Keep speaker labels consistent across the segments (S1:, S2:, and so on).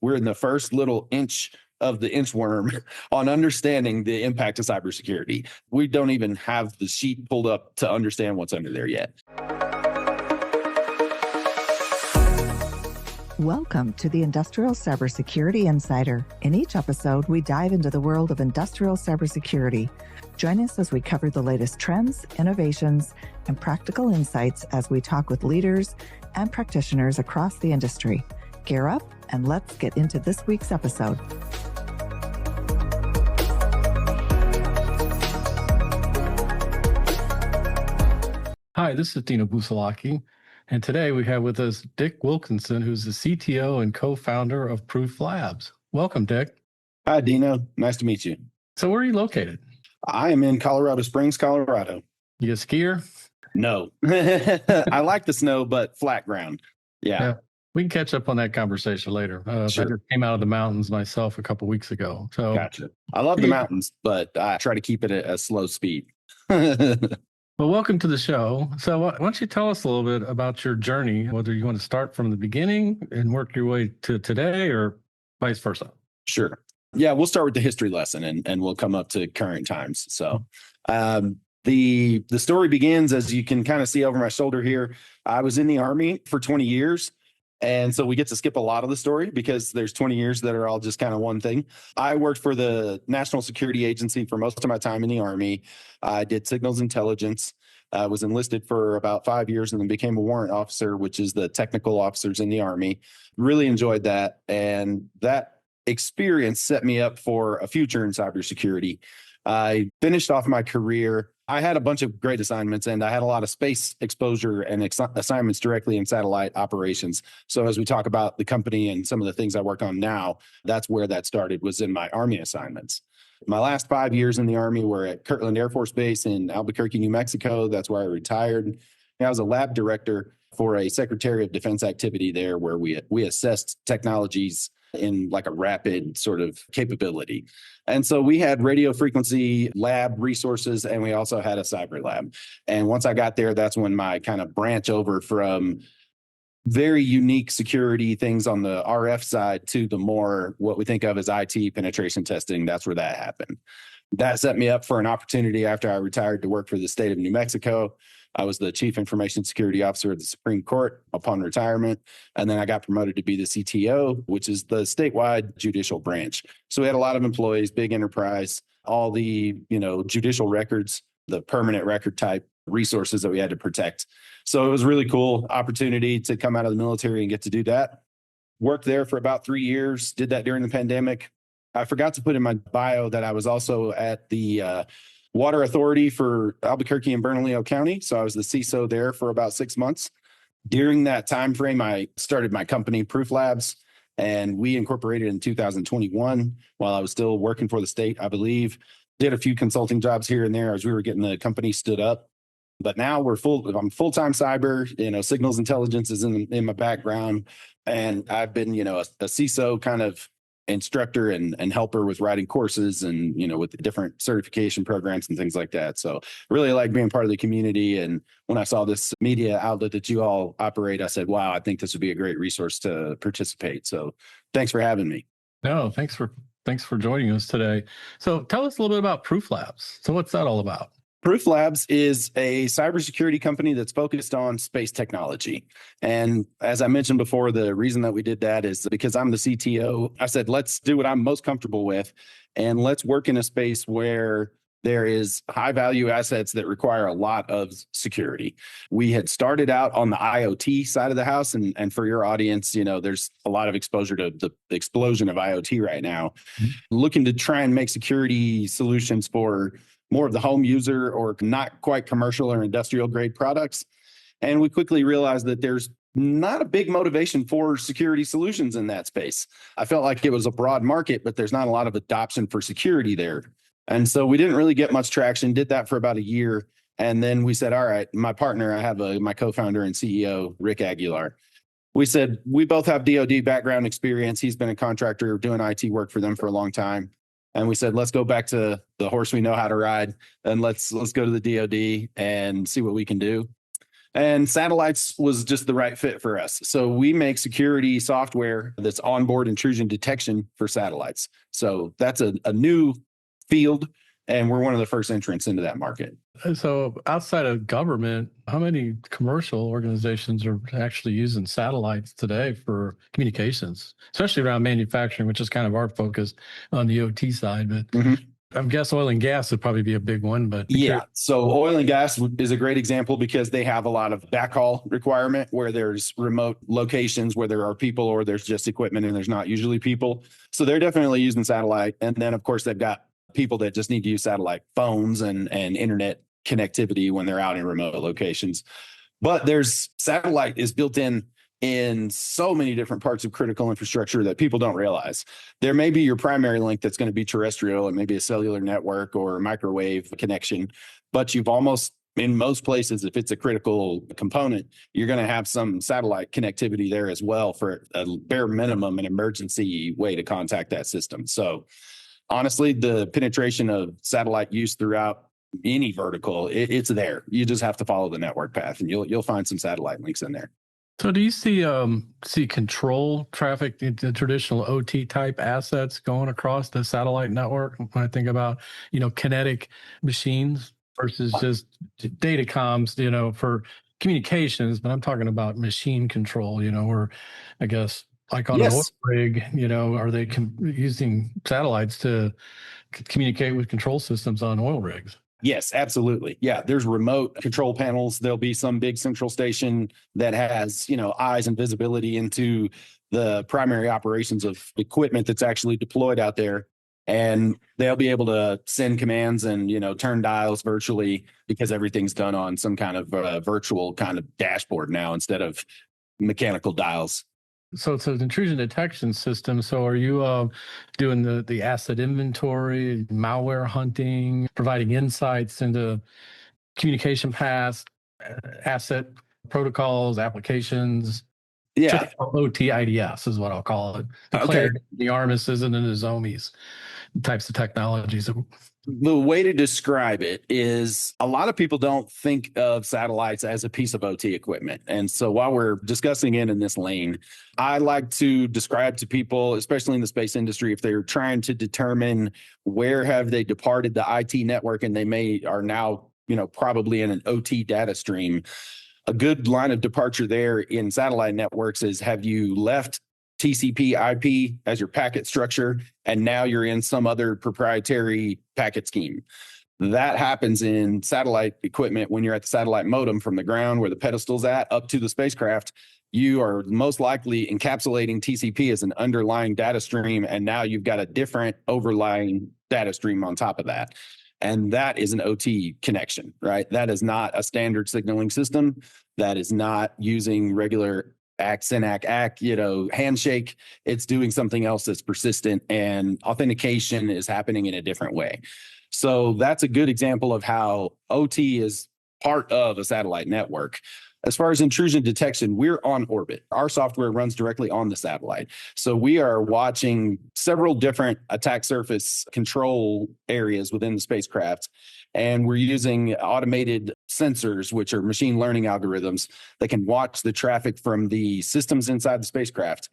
S1: we're in the first little inch of the inchworm on understanding the impact of cybersecurity. We don't even have the sheet pulled up to understand what's under there yet.
S2: Welcome to the Industrial Cybersecurity Insider. In each episode, we dive into the world of industrial cybersecurity. Join us as we cover the latest trends, innovations, and practical insights as we talk with leaders and practitioners across the industry. Gear up and let's get into this week's episode.
S3: Hi, this is Dino, and today we have with us Dick Wilkinson, who's the CTO and co-founder of Proof Labs. Welcome, Dick.
S1: Hi, Dino. Nice to meet you.
S3: So where are you located?
S1: I am in Colorado Springs, Colorado.
S3: You a skier?
S1: No. I like the snow, but flat ground. Yeah.
S3: We can catch up on that conversation later.
S1: Sure.
S3: I just came out of the mountains myself a couple of weeks ago. So
S1: Gotcha. I love the mountains, but I try to keep it at a slow speed.
S3: Well, welcome to the show. So why don't you tell us a little bit about your journey, whether you want to start from the beginning and work your way to today or vice versa?
S1: Sure. Yeah, we'll start with the history lesson and we'll come up to current times. So the story begins, as you can kind of see over my shoulder here. I was in the Army for 20 years. And so we get to skip a lot of the story because there's 20 years that are all just kind of one thing. I worked for the National Security Agency for most of my time in the Army. I did signals intelligence. I was enlisted for about 5 years and then became a warrant officer, which is the technical officers in the Army. Really enjoyed that. And that experience set me up for a future in cybersecurity. I finished off my career. I had a bunch of great assignments and I had a lot of space exposure and assignments directly in satellite operations. So as we talk about the company and some of the things I work on now, that's where that started, was in my Army assignments. My last 5 years in the Army were at Kirtland Air Force Base in Albuquerque, New Mexico. That's where I retired. And I was a lab director for a Secretary of Defense activity there where we assessed technologies in like a rapid sort of capability. And so we had radio frequency lab resources, and we also had a cyber lab. And once I got there, that's when my kind of branch over from very unique security things on the RF side to the more what we think of as IT penetration testing. That's where that happened. That set me up for an opportunity after I retired to work for the state of New Mexico. I was the Chief Information Security Officer of the Supreme Court upon retirement. And then I got promoted to be the CTO, which is the statewide judicial branch. So we had a lot of employees, big enterprise, all the, judicial records, the permanent record type resources that we had to protect. So it was a really cool opportunity to come out of the military and get to do that. Worked there for about 3 years, did that during the pandemic. I forgot to put in my bio that I was also at the Water Authority for Albuquerque and Bernalillo County. So I was the CISO there for about 6 months. During that time frame, I started my company, Proof Labs, and we incorporated in 2021 while I was still working for the state, I believe. Did a few consulting jobs here and there as we were getting the company stood up. But now I'm full-time cyber, signals intelligence is in my background. And I've been, a CISO kind of instructor and helper with writing courses and, with the different certification programs and things like that. So really like being part of the community. And when I saw this media outlet that you all operate, I said, wow, I think this would be a great resource to participate. So thanks for having me.
S3: No, thanks for joining us today. So tell us a little bit about Proof Labs. So what's that all about?
S1: Proof Labs is a cybersecurity company that's focused on space technology. And as I mentioned before, the reason that we did that is because I'm the CTO. I said, let's do what I'm most comfortable with, and let's work in a space where there is high value assets that require a lot of security. We had started out on the IoT side of the house. And for your audience, there's a lot of exposure to the explosion of IoT right now. Mm-hmm. Looking to try and make security solutions for more of the home user or not quite commercial or industrial grade products. And we quickly realized that there's not a big motivation for security solutions in that space. I felt like it was a broad market, but there's not a lot of adoption for security there. And so we didn't really get much traction, did that for about a year. And then we said, all right, my partner, I have my co-founder and CEO, Rick Aguilar. We said, we both have DoD background experience. He's been a contractor doing IT work for them for a long time. And we said, let's go back to the horse we know how to ride and let's go to the DoD and see what we can do. And satellites was just the right fit for us. So we make security software that's onboard intrusion detection for satellites. So that's a new field, and we're one of the first entrants into that market.
S3: So outside of government, how many commercial organizations are actually using satellites today for communications, especially around manufacturing, which is kind of our focus on the OT side? But I guess oil and gas would probably be a big one, but
S1: yeah. So oil and gas is a great example because they have a lot of backhaul requirement where there's remote locations where there are people or there's just equipment and there's not usually people. So they're definitely using satellite. And then of course they've got people that just need to use satellite phones and internet connectivity when they're out in remote locations. But there's satellite is built in so many different parts of critical infrastructure that people don't realize. There may be your primary link that's going to be terrestrial and maybe a cellular network or a microwave connection, but you've almost, in most places, if it's a critical component, you're going to have some satellite connectivity there as well for a bare minimum, an emergency way to contact that system. So honestly, the penetration of satellite use throughout any vertical, it's there. You just have to follow the network path and you'll find some satellite links in there.
S3: So do you see control traffic, the traditional OT type assets going across the satellite network? When I think about, kinetic machines versus just data comms, for communications, but I'm talking about machine control, where I guess like on an oil rig, are they using satellites to communicate with control systems on oil rigs?
S1: Yes, absolutely. Yeah, there's remote control panels. There'll be some big central station that has, eyes and visibility into the primary operations of equipment that's actually deployed out there. And they'll be able to send commands and, turn dials virtually because everything's done on some kind of virtual kind of dashboard now instead of mechanical dials.
S3: So it's an intrusion detection system. So are you doing the asset inventory, malware hunting, providing insights into communication paths, asset protocols, applications?
S1: Yeah.
S3: OT IDS is what I'll call it. The Armises and the Nozomis types of technologies.
S1: The way to describe it is a lot of people don't think of satellites as a piece of OT equipment. And so while we're discussing it in this lane, I like to describe to people, especially in the space industry, if they're trying to determine where have they departed the IT network and they are now, probably in an OT data stream. A good line of departure there in satellite networks is, have you left TCP IP as your packet structure, and now you're in some other proprietary packet scheme? That happens in satellite equipment when you're at the satellite modem from the ground where the pedestal's at up to the spacecraft. You are most likely encapsulating TCP as an underlying data stream, and now you've got a different overlying data stream on top of that. And that is an OT connection, right? That is not a standard signaling system. That is not using regular ACK, handshake. It's doing something else that's persistent, and authentication is happening in a different way. So that's a good example of how OT is part of a satellite network. As far as intrusion detection, we're on orbit. Our software runs directly on the satellite. So we are watching several different attack surface control areas within the spacecraft. And we're using automated sensors, which are machine learning algorithms that can watch the traffic from the systems inside the spacecraft.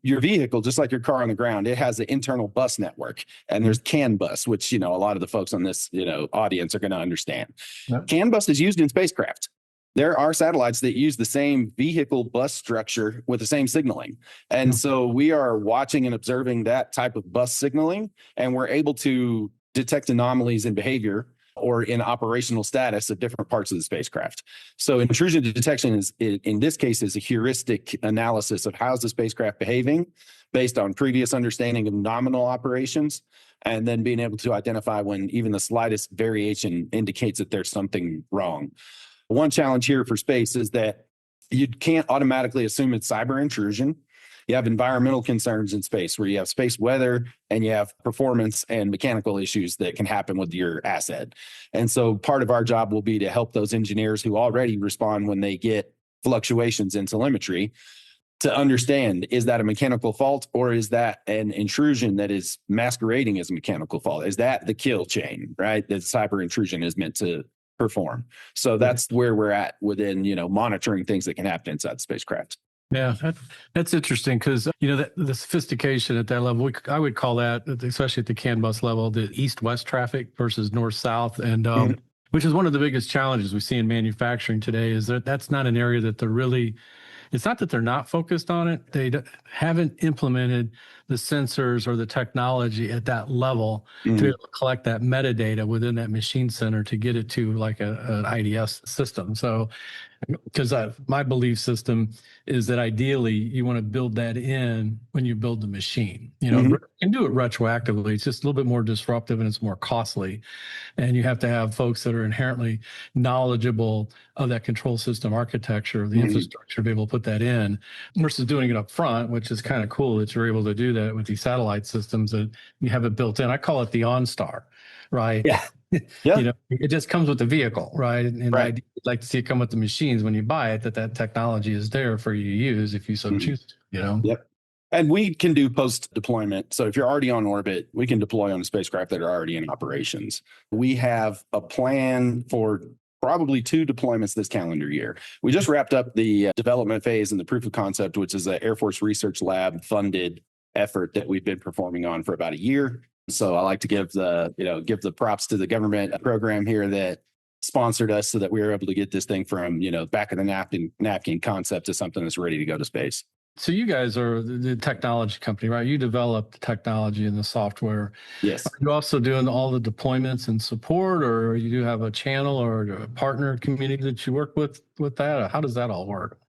S1: Your vehicle, just like your car on the ground, it has an internal bus network, and there's CAN bus, which, a lot of the folks on this, audience are going to understand. Yep. CAN bus is used in spacecraft. There are satellites that use the same vehicle bus structure with the same signaling. And so we are watching and observing that type of bus signaling, and we're able to detect anomalies in behavior or in operational status of different parts of the spacecraft. So intrusion detection is, in this case, is a heuristic analysis of how's the spacecraft behaving based on previous understanding of nominal operations, and then being able to identify when even the slightest variation indicates that there's something wrong. One challenge here for space is that you can't automatically assume it's cyber intrusion. You have environmental concerns in space where you have space weather and you have performance and mechanical issues that can happen with your asset. And so part of our job will be to help those engineers who already respond when they get fluctuations in telemetry to understand, is that a mechanical fault or is that an intrusion that is masquerading as a mechanical fault? Is that the kill chain, right? That cyber intrusion is meant to perform. So that's where we're at within, monitoring things that can happen inside the spacecraft.
S3: Yeah, that's interesting because, the sophistication at that level, I would call that, especially at the CAN bus level, the east-west traffic versus north-south. And which is one of the biggest challenges we see in manufacturing today is that that's not an area that they're really, it's not that they're not focused on it. They haven't implemented the sensors or the technology at that level to be able to collect that metadata within that machine center to get it to like an IDS system. So, because my belief system is that ideally you want to build that in when you build the machine. You can do it retroactively. It's just a little bit more disruptive and it's more costly. And you have to have folks that are inherently knowledgeable of that control system architecture, the infrastructure to be able to put that in versus doing it up front, which is kind of cool that you're able to do that with these satellite systems that you have it built in. I call it the OnStar, right?
S1: Yeah. Yeah.
S3: It just comes with the vehicle, right? And
S1: right.
S3: I'd like to see it come with the machines when you buy it, that technology is there for you to use if you so choose to,
S1: Yep. And we can do post deployment. So if you're already on orbit, we can deploy on spacecraft that are already in operations. We have a plan for probably 2 deployments this calendar year. We just wrapped up the development phase and the proof of concept, which is an Air Force Research Lab funded effort that we've been performing on for about a year. So I like to give the props to the government program here that sponsored us so that we were able to get this thing from, back of the napkin concept to something that's ready to go to space.
S3: So you guys are the technology company, right? You develop the technology and the software.
S1: Yes.
S3: Are you also doing all the deployments and support, or you do have a channel or a partner community that you work with that? Or how does that all work?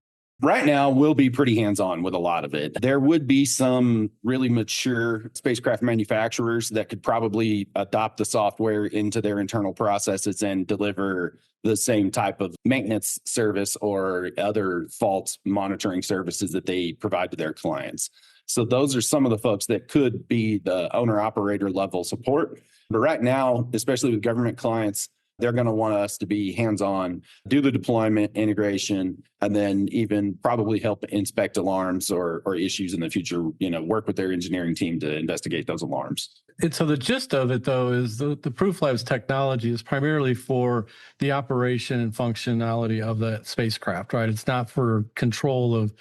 S1: Right now, we'll be pretty hands-on with a lot of it. There would be some really mature spacecraft manufacturers that could probably adopt the software into their internal processes and deliver the same type of maintenance service or other fault monitoring services that they provide to their clients. So those are some of the folks that could be the owner-operator level support. But right now, especially with government clients, they're going to want us to be hands-on, do the deployment, integration, and then even probably help inspect alarms or issues in the future, work with their engineering team to investigate those alarms.
S3: And so the gist of it, though, is the Proof Labs technology is primarily for the operation and functionality of the spacecraft, right? It's not for control of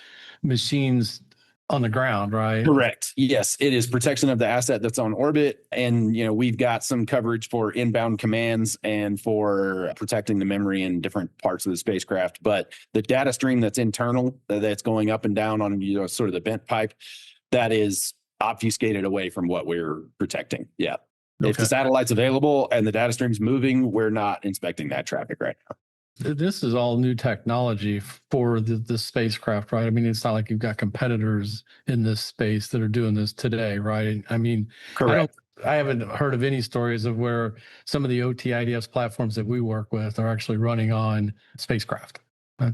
S3: machines on the ground, right?
S1: Correct. Yes, it is protection of the asset that's on orbit. And, we've got some coverage for inbound commands and for protecting the memory in different parts of the spacecraft. But the data stream that's internal, that's going up and down on, sort of the bent pipe, that is obfuscated away from what we're protecting. Yeah. Okay. If the satellite's available and the data stream's moving, we're not inspecting that traffic right now.
S3: This is all new technology for the spacecraft, right? I mean, it's not like you've got competitors in this space that are doing this today, right? I mean,
S1: correct.
S3: I haven't heard of any stories of where some of the OT IDS platforms that we work with are actually running on spacecraft.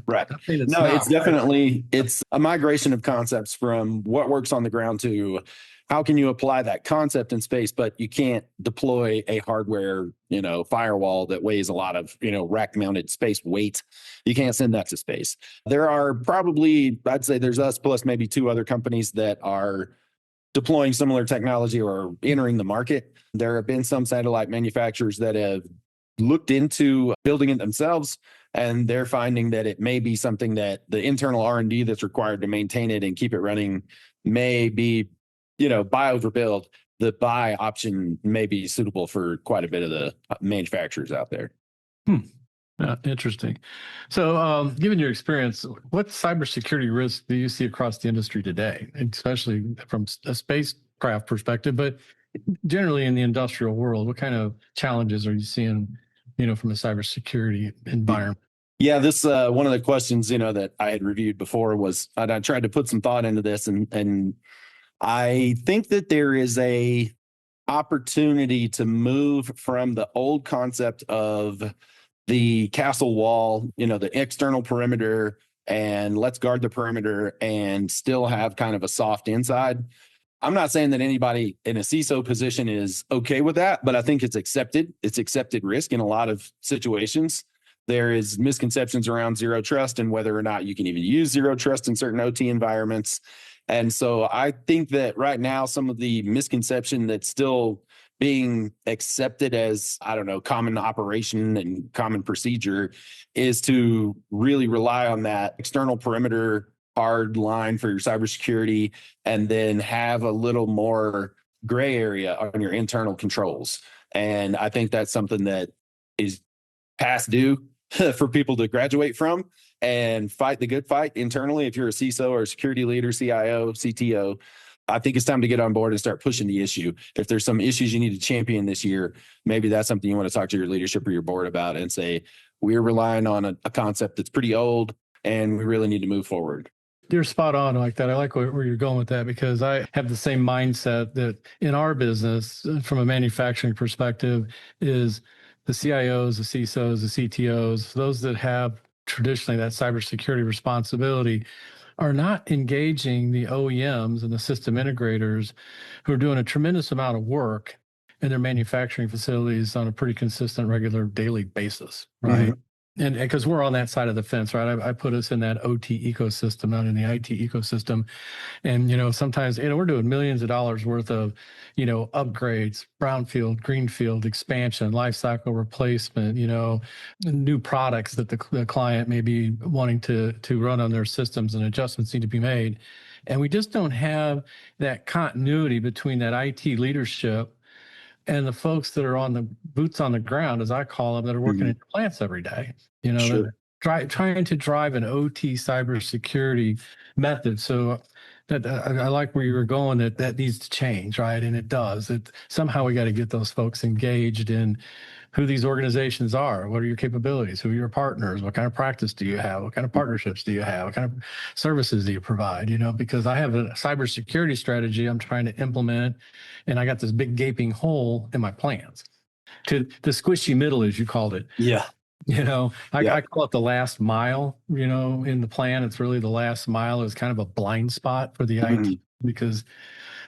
S1: Right. It's definitely, it's a migration of concepts from what works on the ground to how can you apply that concept in space, but you can't deploy a hardware, firewall that weighs a lot of, rack mounted space weight. You can't send that to space. There are probably, I'd say there's us plus maybe 2 other companies that are deploying similar technology or entering the market. There have been some satellite manufacturers that have looked into building it themselves, and they're finding that it may be something that the internal R&D that's required to maintain it and keep it running may be, buy over build. The buy option may be suitable for quite a bit of the manufacturers out there.
S3: Interesting. So, given your experience, what cybersecurity risks do you see across the industry today, especially from a spacecraft perspective, but generally in the industrial world? What kind of challenges are you seeing, from a cybersecurity environment?
S1: Yeah, this one of the questions, that I had reviewed before was, I tried to put some thought into this, and I think that there is a opportunity to move from the old concept of the castle wall, the external perimeter, and let's guard the perimeter and still have kind of a soft inside. I'm not saying that anybody in a CISO position is okay with that, but I think it's accepted. It's accepted risk in a lot of situations. There is misconceptions around zero trust and whether or not you can even use zero trust in certain OT environments. And so I think that right now, some of the misconception that's still being accepted as, I don't know, common operation and common procedure is to really rely on that external perimeter hard line for your cybersecurity, and then have a little more gray area on your internal controls. And I think that's something that is past due for people to graduate from and fight the good fight internally. If you're a CISO or a security leader, CIO, CTO, I think it's time to get on board and start pushing the issue. If there's some issues you need to champion this year, maybe that's something you want to talk to your leadership or your board about and say, we're relying on a concept that's pretty old and we really need to move forward.
S3: You're spot on like that. I like where you're going with that, because I have the same mindset that in our business, from a manufacturing perspective, is the CIOs, the CISOs, the CTOs, those that have traditionally that cybersecurity responsibility, are not engaging the OEMs and the system integrators who are doing a tremendous amount of work in their manufacturing facilities on a pretty consistent, regular, daily basis, right? Mm-hmm. And because we're on that side of the fence, right? I put us in that OT ecosystem, not in the IT ecosystem. And, sometimes, we're doing millions of dollars worth of, upgrades, brownfield, greenfield, expansion, lifecycle replacement, new products that the client may be wanting to run on their systems, and adjustments need to be made. And we just don't have that continuity between that IT leadership and the folks that are on the boots on the ground, as I call them, that are working in plants every day,
S1: Sure.
S3: trying to drive an OT cybersecurity method. So that I like where you were going, that needs to change, right? And it does. Somehow we got to get those folks engaged in who these organizations are. What are your capabilities? Who are your partners? What kind of practice do you have? What kind of partnerships do you have? What kind of services do you provide? Because I have a cybersecurity strategy I'm trying to implement, and I got this big gaping hole in my plans. To the squishy middle, as you called it.
S1: Yeah.
S3: I call it the last mile, in the plan. It's really the last mile is kind of a blind spot for the IT, because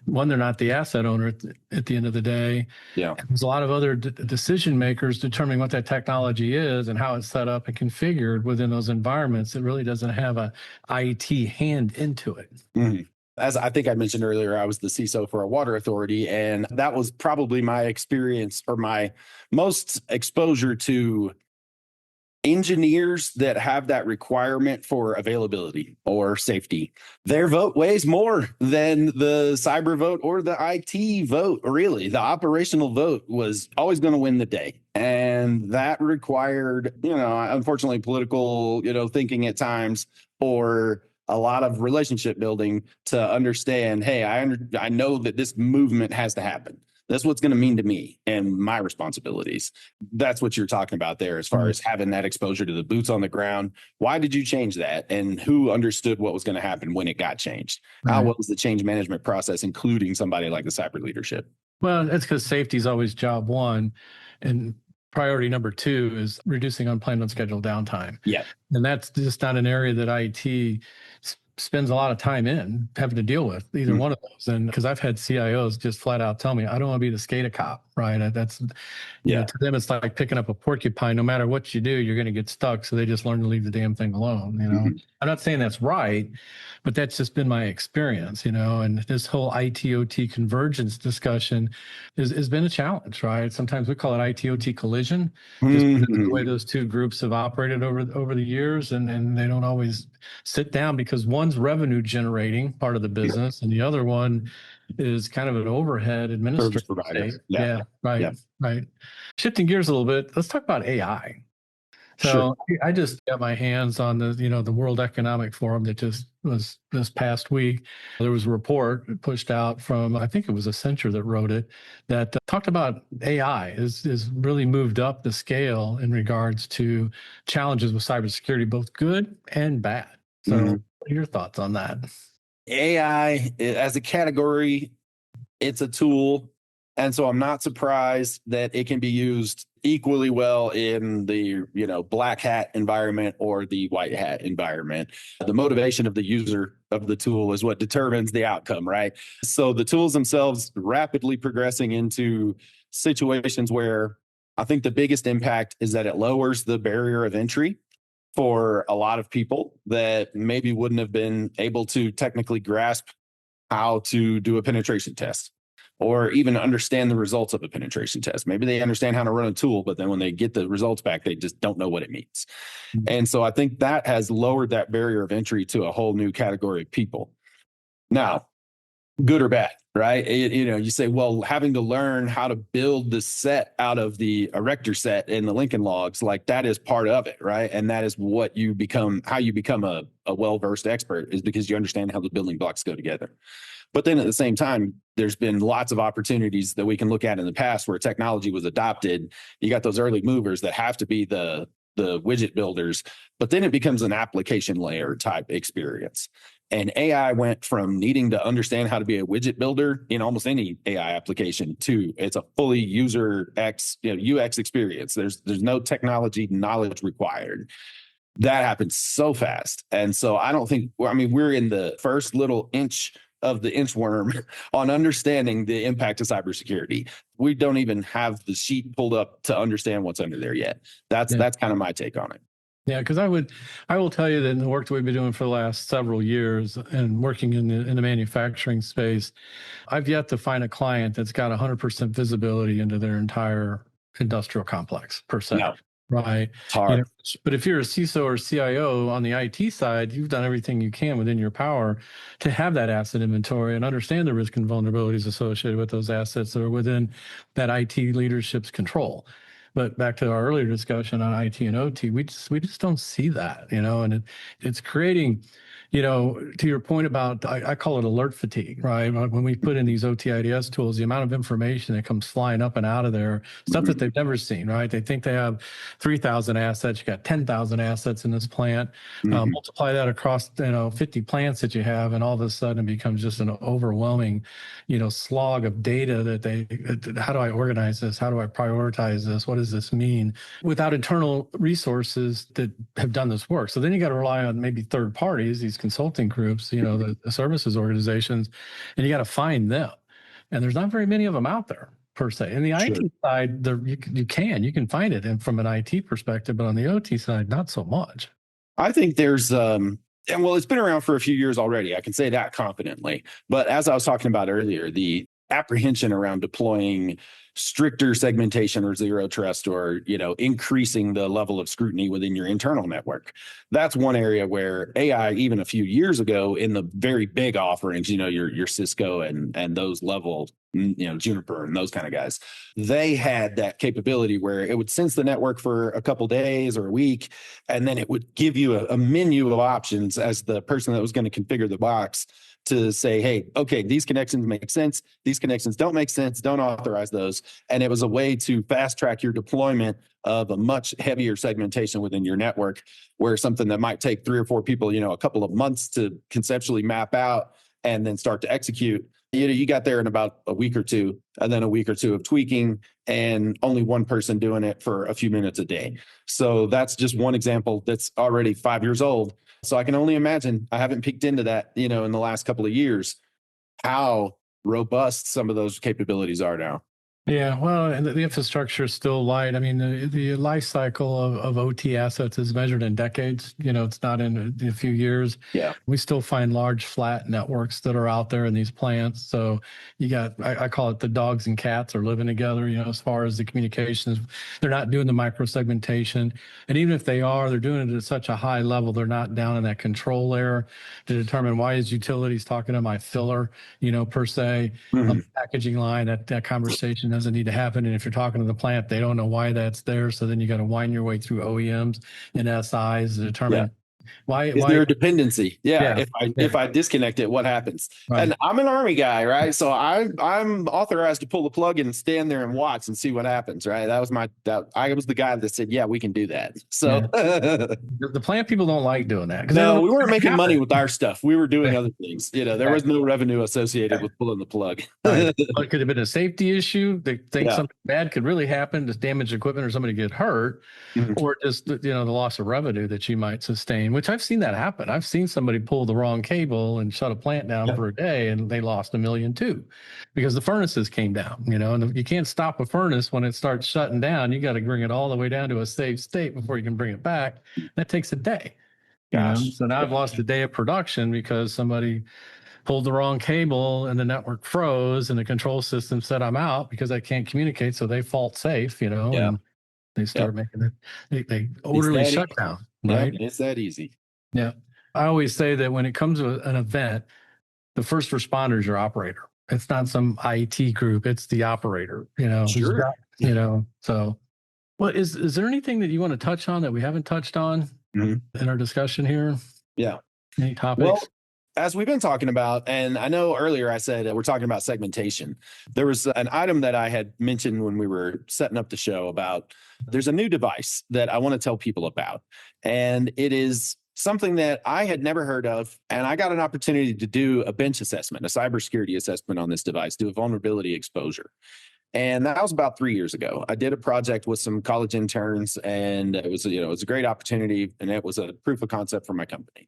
S3: one, they're not the asset owner at the end of the day.
S1: Yeah.
S3: There's a lot of other decision makers determining what that technology is and how it's set up and configured within those environments. It really doesn't have a IT hand into it.
S1: Mm-hmm. As I think I mentioned earlier, I was the CISO for a water authority, and that was probably my experience or my most exposure to engineers that have that requirement for availability or safety. Their vote weighs more than the cyber vote or the IT vote. Really, the operational vote was always going to win the day. And that required, unfortunately, political, thinking at times, or a lot of relationship building to understand, hey, I know that this movement has to happen. That's what's going to mean to me and my responsibilities. That's what you're talking about there, as far as having that exposure to the boots on the ground. Why did you change that? And who understood what was going to happen when it got changed? Right. How was the change management process, including somebody like the cyber leadership?
S3: Well, it's because safety is always job one. And priority number two is reducing unplanned, unscheduled downtime.
S1: Yeah.
S3: And that's just not an area that IT spends a lot of time in having to deal with, either one of those. And because I've had CIOs just flat out tell me, I don't want to be the SCADA cop, right? That's, to them, it's like picking up a porcupine. No matter what you do, you're going to get stuck. So they just learn to leave the damn thing alone, I'm not saying that's right, but that's just been my experience, and this whole IT-OT convergence discussion has been a challenge, right? Sometimes we call it IT-OT collision, just the way those two groups have operated over the years, and they don't always sit down, because one's revenue generating part of the business, and the other one is kind of an overhead administrative provider. Right. Shifting gears a little bit, let's talk about AI. So I just got my hands on the World Economic Forum that just was this past week. There was a report pushed out from, I think it was Accenture that wrote it, that talked about AI is really moved up the scale in regards to challenges with cybersecurity, both good and bad. So what are your thoughts on that?
S1: AI as a category, it's a tool. And so I'm not surprised that it can be used equally well in the, black hat environment or the white hat environment. The motivation of the user of the tool is what determines the outcome, right? So the tools themselves rapidly progressing into situations where I think the biggest impact is that it lowers the barrier of entry for a lot of people that maybe wouldn't have been able to technically grasp how to do a penetration test, or even understand the results of a penetration test. Maybe they understand how to run a tool, but then when they get the results back, they just don't know what it means. And so I think that has lowered that barrier of entry to a whole new category of people. Now, good or bad, right? You say, well, having to learn how to build the set out of the erector set in the Lincoln logs, like that is part of it, right? And that is what you become, how you become a well-versed expert, is because you understand how the building blocks go together. But then at the same time, there's been lots of opportunities that we can look at in the past where technology was adopted. You got those early movers that have to be the widget builders, but then it becomes an application layer type experience. And AI went from needing to understand how to be a widget builder in almost any AI application to it's a fully user UX experience. There's no technology knowledge required. That happened so fast. And so I don't think, we're in the first little inch of the inchworm on understanding the impact of cybersecurity. We don't even have the sheet pulled up to understand what's under there yet. That's kind of my take on it.
S3: Yeah, because I will tell you that in the work that we've been doing for the last several years and working in the manufacturing space, I've yet to find a client that's got 100% visibility into their entire industrial complex per se.
S1: No.
S3: Right.
S1: It's hard.
S3: But if you're a CISO or CIO on the IT side, you've done everything you can within your power to have that asset inventory and understand the risk and vulnerabilities associated with those assets that are within that IT leadership's control. But back to our earlier discussion on IT and OT, we just don't see that, and it's creating, to your point about, I call it alert fatigue, right? When we put in these OT IDS tools, the amount of information that comes flying up and out of there, stuff that they've never seen, right? They think they have 3,000 assets, you got 10,000 assets in this plant, multiply that across, 50 plants that you have, and all of a sudden it becomes just an overwhelming, slog of data how do I organize this? How do I prioritize this? What does this mean? Without internal resources that have done this work. So then you got to rely on maybe third parties, these consulting groups, the services organizations, and you got to find them. And there's not very many of them out there per se. In the IT side, you can find it, and from an IT perspective, but on the OT side, not so much.
S1: I think there's it's been around for a few years already. I can say that confidently. But as I was talking about earlier, the apprehension around deploying stricter segmentation or zero trust, or increasing the level of scrutiny within your internal network. That's one area where AI, even a few years ago, in the very big offerings, your Cisco and those level, Juniper and those kind of guys, they had that capability where it would sense the network for a couple days or a week, and then it would give you a menu of options as the person that was going to configure the box to say, hey, okay, these connections make sense. These connections don't make sense. Don't authorize those. And it was a way to fast track your deployment of a much heavier segmentation within your network, where something that might take 3 or 4 people, a couple of months to conceptually map out and then start to execute. You got there in about a week or two, and then a week or two of tweaking, and only one person doing it for a few minutes a day. So that's just one example that's already 5 years old. So I can only imagine, I haven't peeked into that, in the last couple of years, how robust some of those capabilities are now.
S3: Yeah, well, and the infrastructure is still light. The life cycle of OT assets is measured in decades. It's not in a few years.
S1: Yeah.
S3: We still find large flat networks that are out there in these plants. So you got, I call it the dogs and cats are living together, as far as the communications. They're not doing the micro segmentation. And even if they are, they're doing it at such a high level, they're not down in that control layer to determine why is utilities talking to my filler, per se, packaging line, that conversation doesn't need to happen. And if you're talking to the plant, they don't know why that's there. So then you got to wind your way through OEMs and SIs to determine why
S1: is there a dependency? If I disconnect it, what happens? Right. And I'm an Army guy, right? So I'm authorized to pull the plug and stand there and watch and see what happens, right? I was the guy that said, yeah, we can do that. So
S3: the plant people don't like doing that.
S1: No, we weren't making money with our stuff. We were doing other things. There was no revenue associated with pulling the plug.
S3: Right. It could have been a safety issue. They think something bad could really happen, just damage equipment or somebody get hurt, or just the loss of revenue that you might sustain. Which I've seen that happen. I've seen somebody pull the wrong cable and shut a plant down for a day, and they lost $1 million too, because the furnaces came down. And you can't stop a furnace when it starts shutting down. You got to bring it all the way down to a safe state before you can bring it back. That takes a day. So now I've lost a day of production because somebody pulled the wrong cable and the network froze and the control system said I'm out because I can't communicate. So they fault safe, and they start making it, they orderly shutdown. Right.
S1: Yeah, it's that easy.
S3: Yeah. I always say that when it comes to an event, the first responder is your operator. It's not some IT group. It's the operator,
S1: Sure.
S3: So, well, is there anything that you want to touch on that we haven't touched on in our discussion here?
S1: Yeah.
S3: Any topics?
S1: Well, as we've been talking about, and I know earlier I said we're talking about segmentation. There was an item that I had mentioned when we were setting up the show about there's a new device that I want to tell people about. And it is something that I had never heard of. And I got an opportunity to do a bench assessment, a cybersecurity assessment on this device, do a vulnerability exposure. And that was about 3 years ago. I did a project with some college interns, and it was a great opportunity, and it was a proof of concept for my company.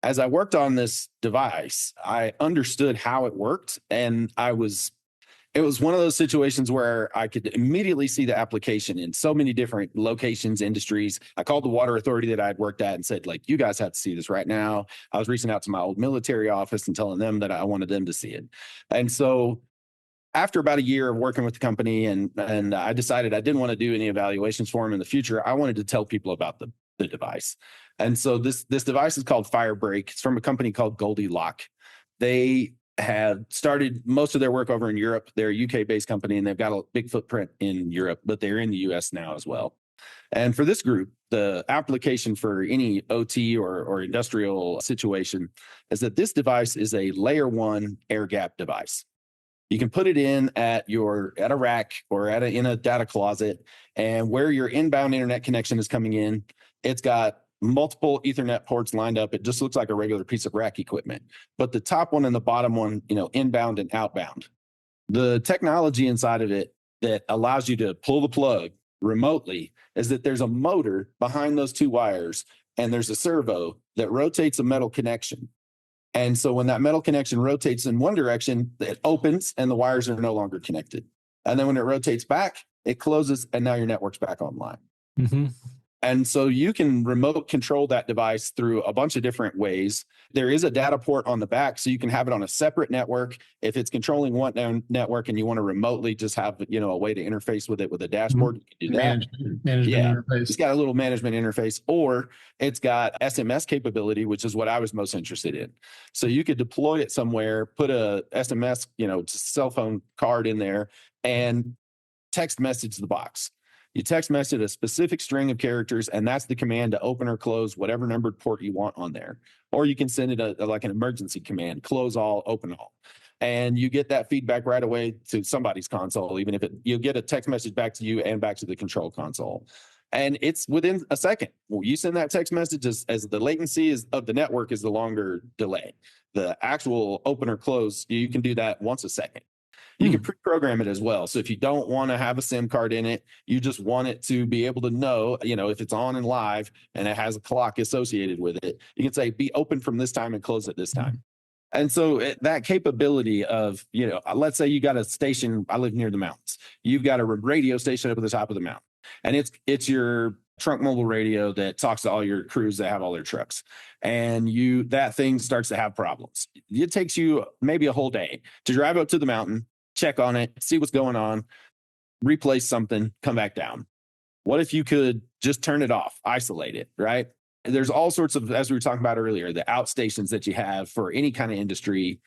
S1: As I worked on this device, I understood how it worked, and it was one of those situations where I could immediately see the application in so many different locations, industries. I called the water authority that I had worked at and said, like, you guys have to see this right now. I was reaching out to my old military office and telling them that I wanted them to see it. And so after about a year of working with the company, and I decided I didn't want to do any evaluations for them in the future. I wanted to tell people about the device. And so this device is called Firebreak. It's from a company called Goldilock. They have started most of their work over in Europe. They're a UK-based company, and they've got a big footprint in Europe, but they're in the US now as well. And for this group, the application for any OT or industrial situation is that this device is a layer 1 air gap device. You can put it in at a rack or in a data closet, and where your inbound internet connection is coming in, it's got multiple Ethernet ports lined up. It just looks like a regular piece of rack equipment, but the top one and the bottom one, inbound and outbound. The technology inside of it that allows you to pull the plug remotely is that there's a motor behind those two wires, and there's a servo that rotates a metal connection. And so when that metal connection rotates in one direction, it opens and the wires are no longer connected. And then when it rotates back, it closes, and now your network's back online. Mm-hmm. And so you can remote control that device through a bunch of different ways. There is a data port on the back, so you can have it on a separate network. If it's controlling one network and you want to remotely just have, a way to interface with it with a dashboard, you can do that. Management interface. It's got a little management interface, or it's got SMS capability, which is what I was most interested in. So you could deploy it somewhere, put a SMS, cell phone card in there, and text message the box. You text message a specific string of characters, and that's the command to open or close whatever numbered port you want on there. Or you can send it like an emergency command, close all, open all. And you get that feedback right away to somebody's console, even if you get a text message back to you and back to the control console. And it's within a second. You send that text message as the latency of the network is the longer delay. The actual open or close, you can do that once a second. You can pre-program it as well. So if you don't want to have a SIM card in it, you just want it to be able to know, if it's on and live and it has a clock associated with it, you can say, be open from this time and close at this time. And so that capability of, let's say you got a station, I live near the mountains. You've got a radio station up at the top of the mountain, and it's your trunk mobile radio that talks to all your crews that have all their trucks. And that thing starts to have problems. It takes you maybe a whole day to drive up to the mountain, check on it, see what's going on, replace something, come back down. What if you could just turn it off, isolate it, right? There's all sorts of, as we were talking about earlier, the outstations that you have for any kind of industry.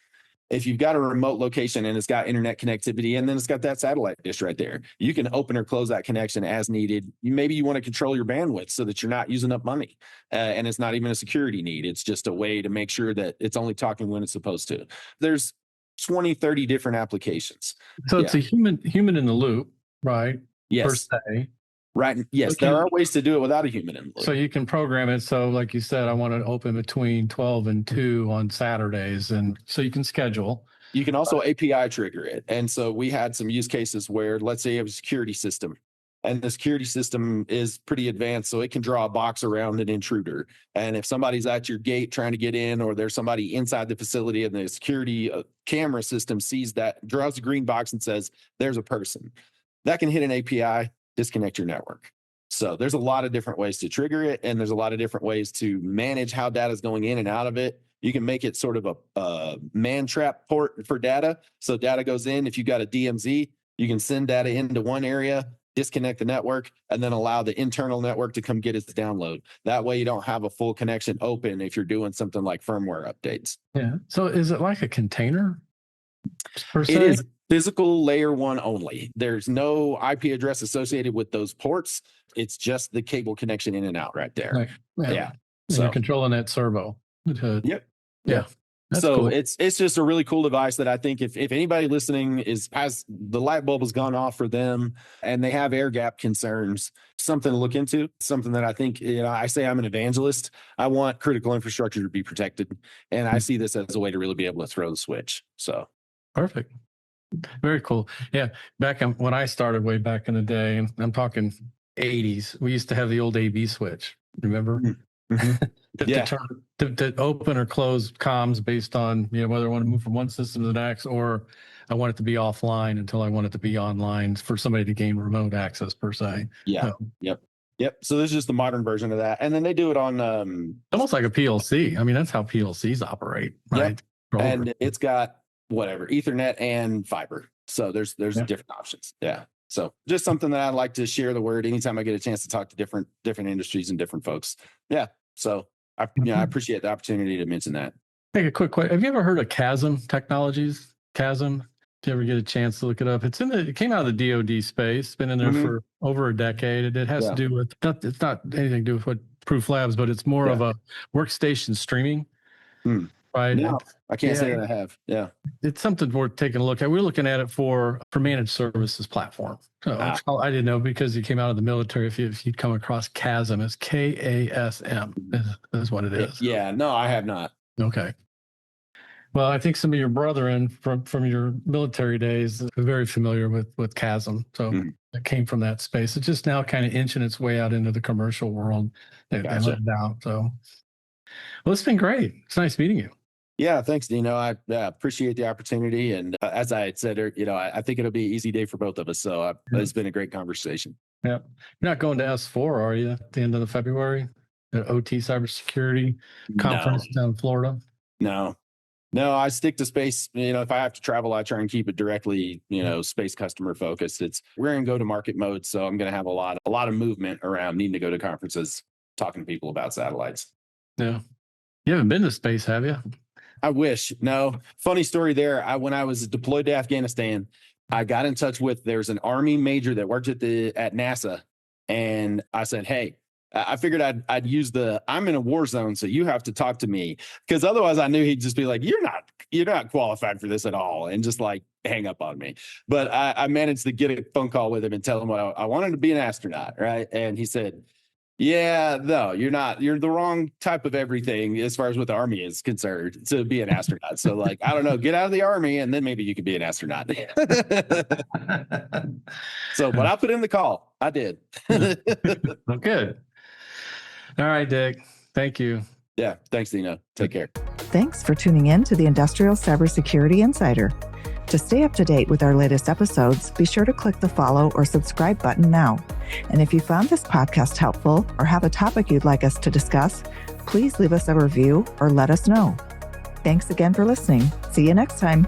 S1: If you've got a remote location and it's got internet connectivity, and then it's got that satellite dish right there, you can open or close that connection as needed. Maybe you want to control your bandwidth so that you're not using up money. And it's not even a security need. It's just a way to make sure that it's only talking when it's supposed to. There's 20, 30 different applications.
S3: So it's a human in the loop, right?
S1: Yes.
S3: Per se.
S1: Right. Yes. Okay. There are ways to do it without a human in the loop.
S3: So you can program it. So like you said, I want to open between 12 and 2 on Saturdays. And so you can schedule.
S1: You can also API trigger it. And so we had some use cases where, let's say you have a security system, and the security system is pretty advanced, so it can draw a box around an intruder. And if somebody's at your gate trying to get in, or there's somebody inside the facility and the security camera system sees that, draws a green box and says, there's a person, that can hit an API, disconnect your network. So there's a lot of different ways to trigger it, and there's a lot of different ways to manage how data is going in and out of it. you can make it sort of a man trap port for data. So data goes in. If you got a DMZ, you can send data into one area, disconnect the network, and then allow the internal network to come get its download. That way you don't have a full connection open if you're doing something like firmware updates.
S3: Yeah. So is it like a container per se?
S1: It is physical layer 1 only. There's no IP address associated with those ports. It's just the cable connection in and out right there.
S3: Like,
S1: Yeah.
S3: So you're controlling that servo.
S1: Yep.
S3: Yeah. That's
S1: so
S3: cool.
S1: it's just a really cool device that I think if anybody listening has the light bulb has gone off for them and they have air gap concerns, something to look into, something that I think, I say I'm an evangelist. I want critical infrastructure to be protected. And I see this as a way to really be able to throw the switch. So
S3: perfect. Very cool. Yeah. When I started way back in the day, and I'm talking 80s, we used to have the old AV switch. Remember?
S1: Mm-hmm.
S3: to open or close comms based on whether I want to move from one system to the next, or I want it to be offline until I want it to be online for somebody to gain remote access per se.
S1: Yeah. So, Yep. So this is just the modern version of that, and then they do it on
S3: almost like a PLC. I mean, that's how PLCs operate, right?
S1: Yep. And it's got whatever Ethernet and fiber. So there's different options. Yeah. So just something that I'd like to share the word anytime I get a chance to talk to different industries and different folks. Yeah. So I appreciate the opportunity to mention that.
S3: Take a quick question. Have you ever heard of Chasm Technologies? Chasm? Did you ever get a chance to look it up? It came out of the DoD space. It's been in there for over a decade. It has to do with, it's not anything to do with what Proof Labs, but it's more of a workstation streaming. Right?
S1: No, I can't say that I have. Yeah.
S3: It's something worth taking a look at. We're looking at it for managed services platform. So I didn't know because you came out of the military. If you'd come across Chasm, it's KASM is what it is.
S1: Yeah. No, I have not.
S3: Okay. Well, I think some of your brethren from your military days are very familiar with Chasm. So it came from that space. It's just now kind of inching its way out into the commercial world. They let it out. So, well, it's been great. It's nice meeting you.
S1: Yeah, thanks, Dino. I appreciate the opportunity. And as I had said, I think it'll be an easy day for both of us. So it's been a great conversation.
S3: Yeah. You're not going to S4, are you, at the end of the February? The OT Cybersecurity conference down in Florida?
S1: No, I stick to space. If I have to travel, I try and keep it directly, space customer focused. We're in go-to-market mode. So I'm going to have a lot of movement around needing to go to conferences, talking to people about satellites.
S3: Yeah. You haven't been to space, have you?
S1: I wish. No. Funny story there. When I was deployed to Afghanistan, I got in touch with, there's an Army major that worked at NASA. And I said, hey, I figured I'd use I'm in a war zone, so you have to talk to me. Because otherwise I knew he'd just be like, you're not qualified for this at all. And just like hang up on me. But I managed to get a phone call with him and tell him I wanted to be an astronaut. Right. And he said, yeah, no, you're not. You're the wrong type of everything as far as what the Army is concerned to be an astronaut. So like, I don't know, get out of the Army and then maybe you could be an astronaut. So, but I put in the call. I did.
S3: Well, good. All right, Dick. Thank you.
S1: Yeah. Thanks, Dino. Take care.
S2: Thanks for tuning in to the Industrial Cybersecurity Insider. To stay up to date with our latest episodes, be sure to click the follow or subscribe button now. And if you found this podcast helpful or have a topic you'd like us to discuss, please leave us a review or let us know. Thanks again for listening. See you next time.